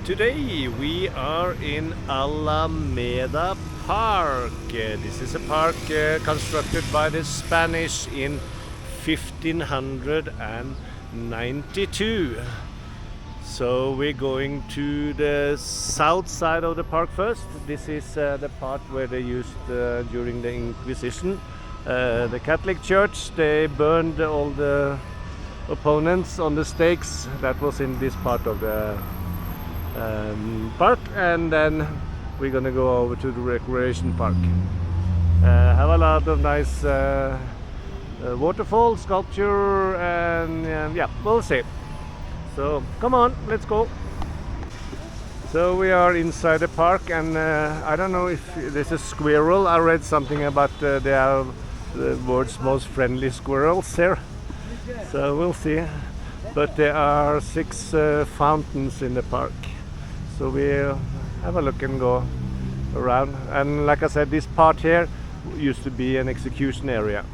Today we are in Alameda Park. This is a park constructed by the Spanish in 1592. So we're going to the south side of the park first. This is the part where they used during the Inquisition. The Catholic Church, they burned all the opponents on the stakes. That was in this part of the park, and then we're gonna go over to the recreation park. Have a lot of nice waterfall sculpture, and yeah, we'll see. So come on, let's go. So we are inside the park, and I don't know if there's a squirrel. I read something about they are the world's most friendly squirrels here, so we'll see. But there are 6 fountains in the park, so we'll have a look and go around. And like I said, this part here used to be an execution area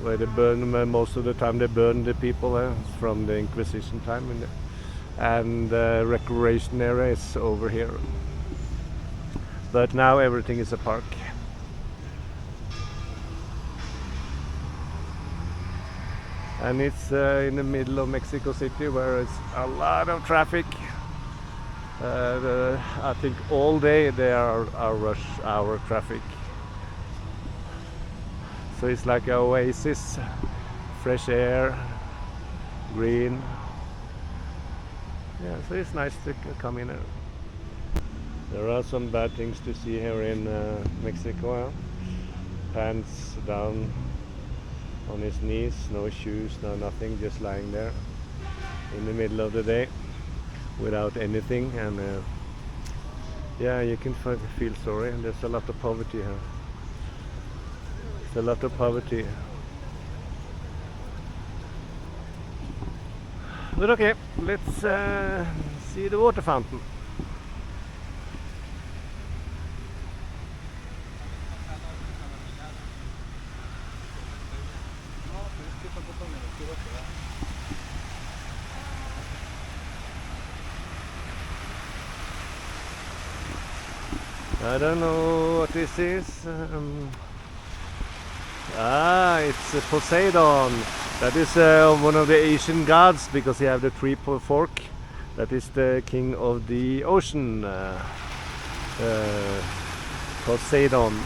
where they burn, most of the time they burn the people from the Inquisition time, and the recreation area is over here. But now everything is a park. And it's in the middle of Mexico City, where it's a lot of traffic. I think all day there are rush hour traffic. So it's like an oasis, fresh air, green. Yeah, so it's nice to come in here. There are some bad things to see here in Mexico. Pants down on his knees, no shoes, no nothing, just lying there in the middle of the day without anything. And yeah, you can feel sorry. There's a lot of poverty here. There's a lot of poverty. But okay, let's see the water fountain. I don't know what this is. It's Poseidon. That is one of the Asian gods, because he have the three fork. That is the king of the ocean, Poseidon.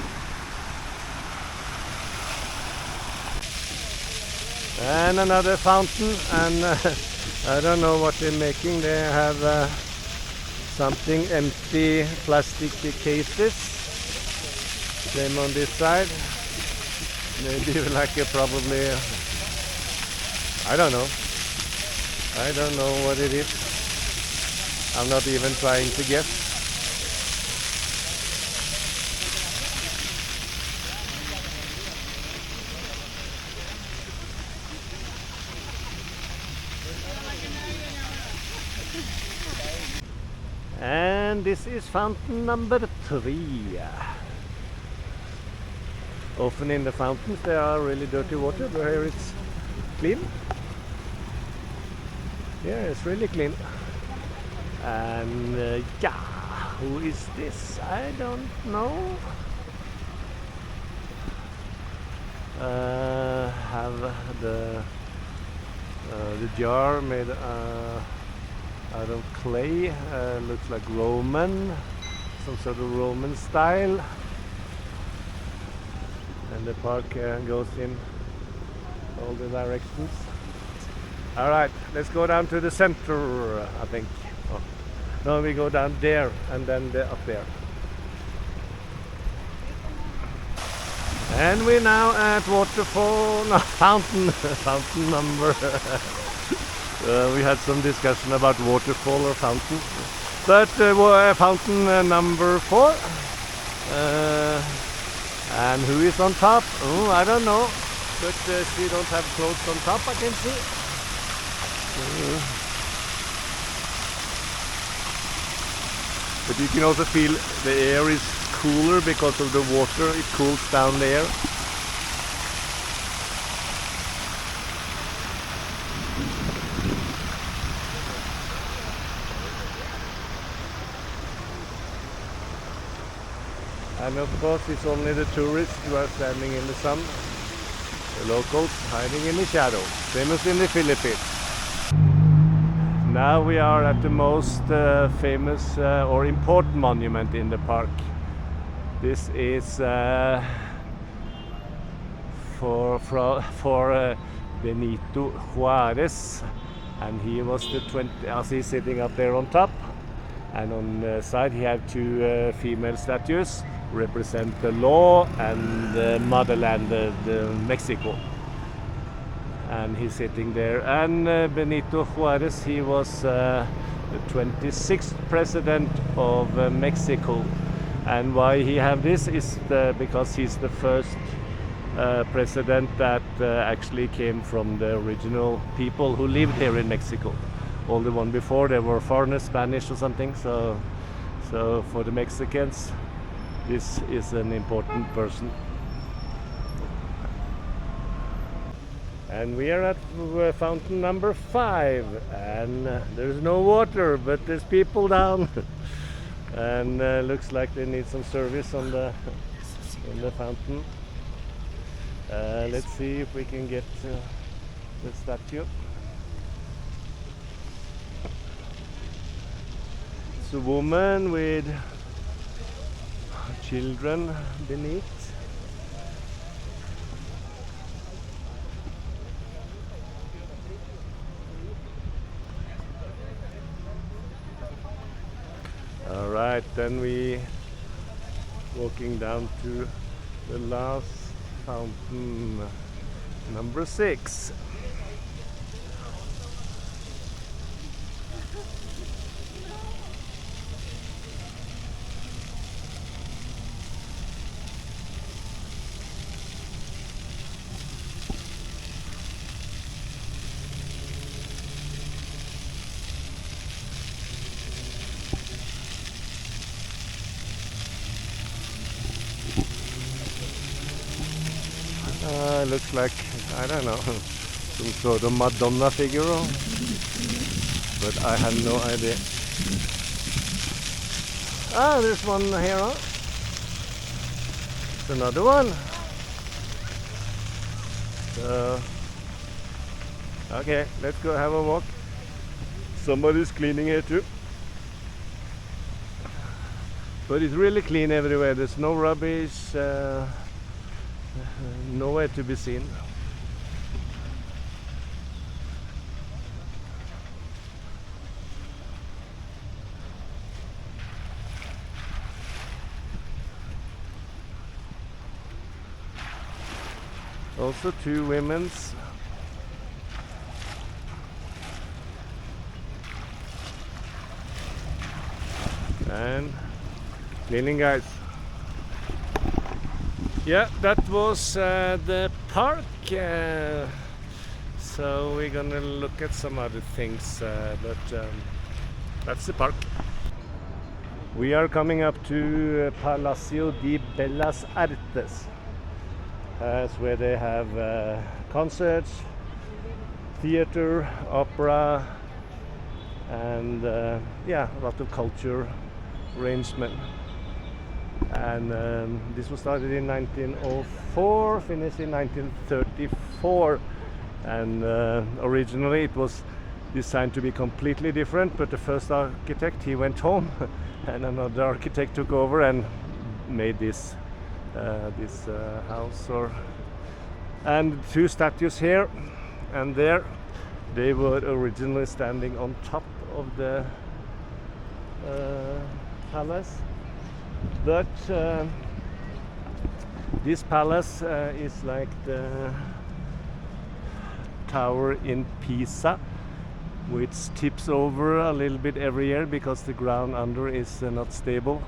And another fountain, and I don't know what they're making. They have something empty plastic cases. Same on this side. Maybe like probably, I don't know. I don't know what it is. I'm not even trying to guess. And this is fountain number 3. Often in the fountains there are really dirty water, but here it's clean. Yeah, it's really clean. And yeah, who is this? I don't know. Have the jar made out of clay. Looks like Roman, some sort of Roman style. And the park goes in all the directions. All right, let's go down to the center, I think. Oh. No, we go down there and then up there. And we're now at waterfall, no, fountain, fountain number. We had some discussion about waterfall or fountain, but fountain number 4. And who is on top? Oh, I don't know, but she don't have clothes on top, I can see. But you can also feel the air is cooler because of the water. It cools down the air. And of course it's only the tourists who are standing in the sun. The locals hiding in the shadow, same as in the Philippines. Now we are at the most famous or important monument in the park. This is for Benito Juarez, and he was the 20. As he's sitting up there on top, and on the side he have two female statues represent the law and the motherland, the Mexico. And he's sitting there. And Benito Juarez, he was the 26th president of Mexico. And why he have this is because he's the first president that actually came from the original people who lived here in Mexico. All the one before, they were foreigners, Spanish or something. So for the Mexicans, this is an important person. And we are at fountain number 5, and there's no water, but there's people down. And looks like they need some service on the fountain. Let's see if we can get the statue. It's a woman with children beneath. All right, then we walking down to the last fountain, number 6. Looks like, I don't know, some sort of Madonna figure, but I have no idea. Ah, there's one here, huh? It's another one. So, okay, let's go have a walk. Somebody's cleaning here too. But it's really clean everywhere. There's no rubbish. Nowhere to be seen. Also 2 women's. And cleaning guys. Yeah, that was the park. So we're gonna look at some other things, but that's the park. We are coming up to Palacio de Bellas Artes. That's where they have concerts, theater, opera, and yeah, a lot of culture arrangement. And this was started in 1904, finished in 1934, and originally it was designed to be completely different, but the first architect, he went home and another architect took over and made this house. And 2 statues here and there, they were originally standing on top of the palace. But this palace is like the tower in Pisa, which tips over a little bit every year because the ground under is not stable.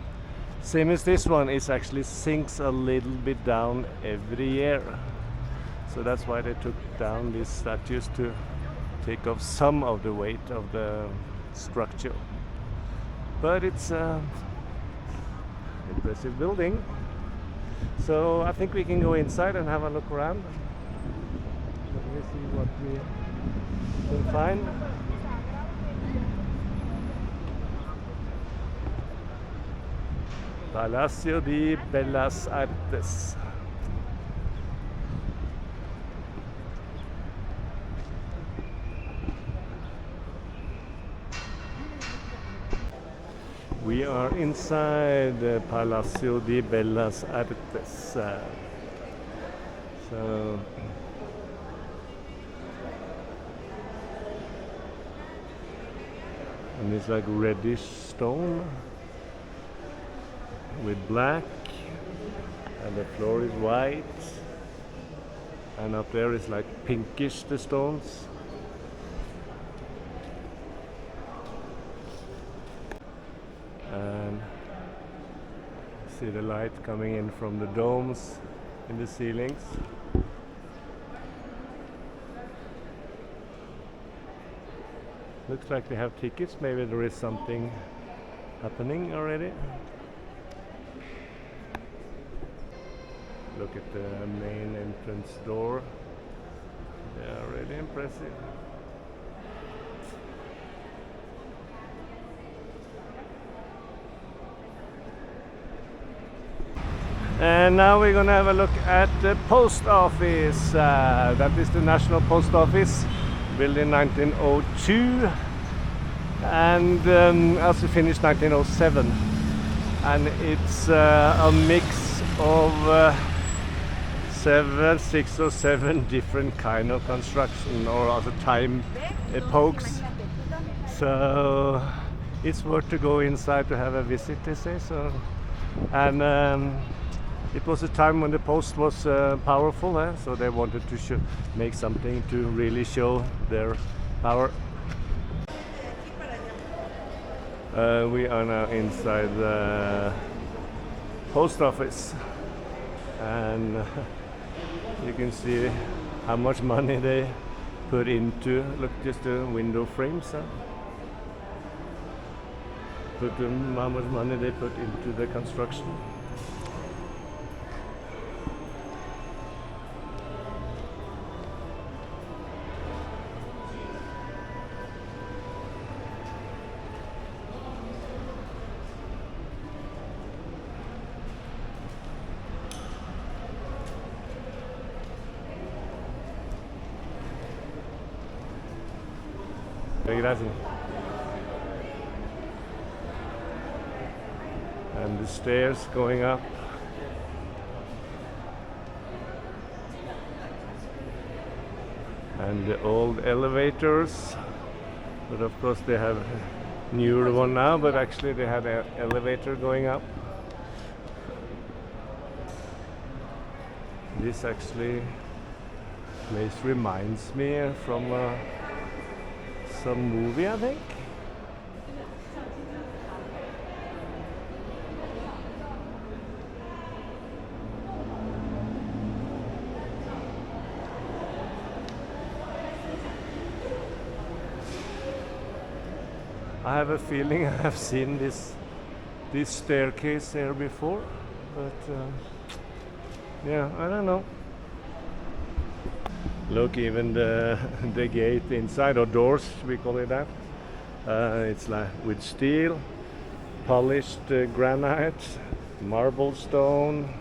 Same as this one, it actually sinks a little bit down every year. So that's why they took down these statues, to take off some of the weight of the structure. But it's impressive building. So I think we can go inside and have a look around. Let me see what we can find. Palacio de Bellas Artes. We are inside the Palacio de Bellas Artes. So and it's like reddish stone with black, and the floor is white, and up there is like pinkish, the stones. And see the light coming in from the domes in the ceilings. Looks like they have tickets. Maybe there is something happening already. Look at the main entrance door. They are really impressive. And now we're gonna have a look at the post office. That is the National Post Office, built in 1902, and also finished 1907. And it's a mix of 6 or 7 different kind of construction or other time epochs. So it's worth to go inside to have a visit, they say. So, and it was a time when the post was powerful, so they wanted to make something to really show their power. We are now inside the post office, and you can see how much money they put into, look, just the window frames. How much money they put into the construction. Gracias. And the stairs going up. And the old elevators, but of course they have a newer one now, but actually they had an elevator going up. This actually place reminds me from some movie, I think. I have a feeling I have seen this staircase here before, but yeah, I don't know. Look, even the gate inside, or doors, we call it that. It's like with steel, polished granite, marble stone.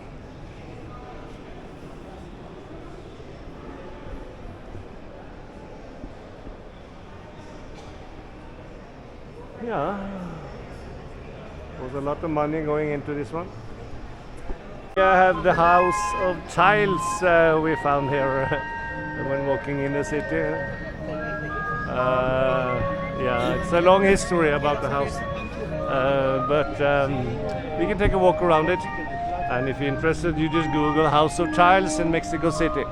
Yeah, there's a lot of money going into this one. I have the house of tiles we found here when walking in the city. Yeah, it's a long history about the house, but we can take a walk around it, and if you're interested, you just Google House of Tiles in Mexico City.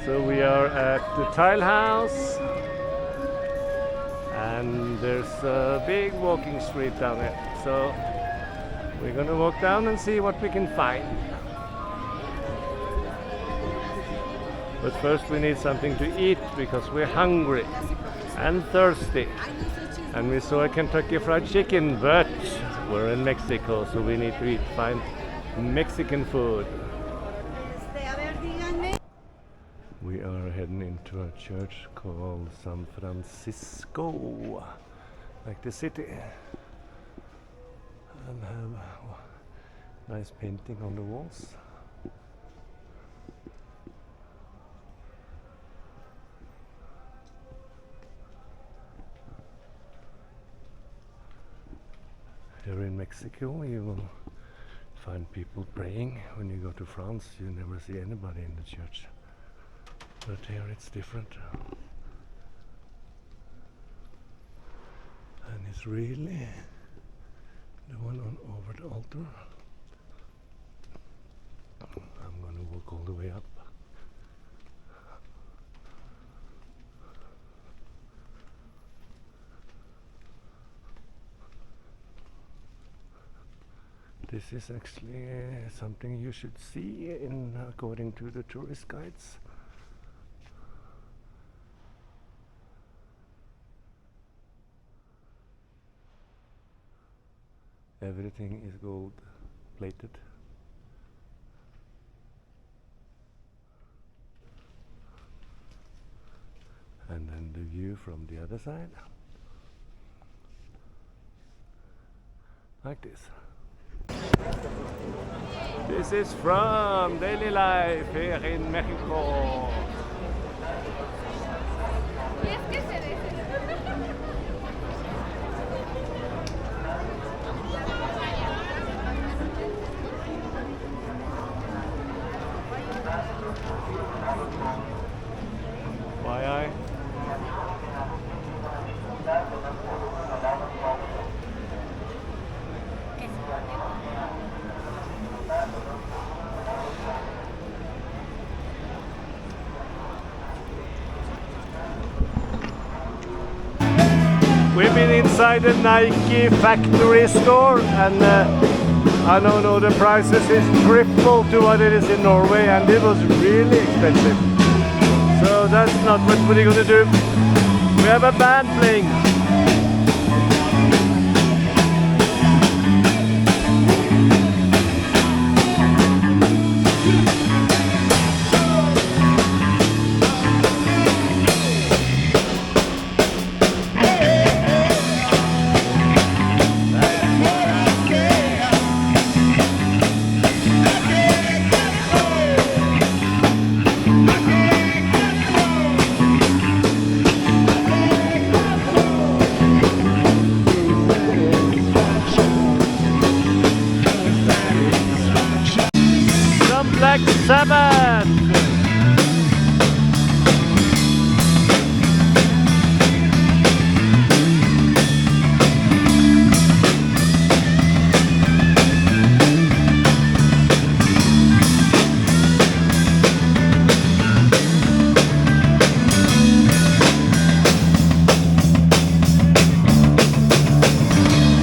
So we are at the tile house, and there's a big walking street down there. So we're gonna walk down and see what we can find. But first we need something to eat because we're hungry and thirsty. And we saw a Kentucky Fried Chicken, but we're in Mexico, so we need to find Mexican food. We are heading into a church called San Francisco, like the city, and have nice painting on the walls. Here in Mexico you will find people praying. When you go to France you never see anybody in the church, but here it's different. And it's really the one on over the altar. I'm going to walk all the way up. This is actually something you should see in according to the tourist guides. Everything is gold plated. And then the view from the other side, like this. This is from daily life here in Mexico. Why We've been inside the Nike factory store, and I don't know, the prices is triple to what it is in Norway, and it was really expensive. So that's not what we're gonna do. We have a band playing. Black Sabbath.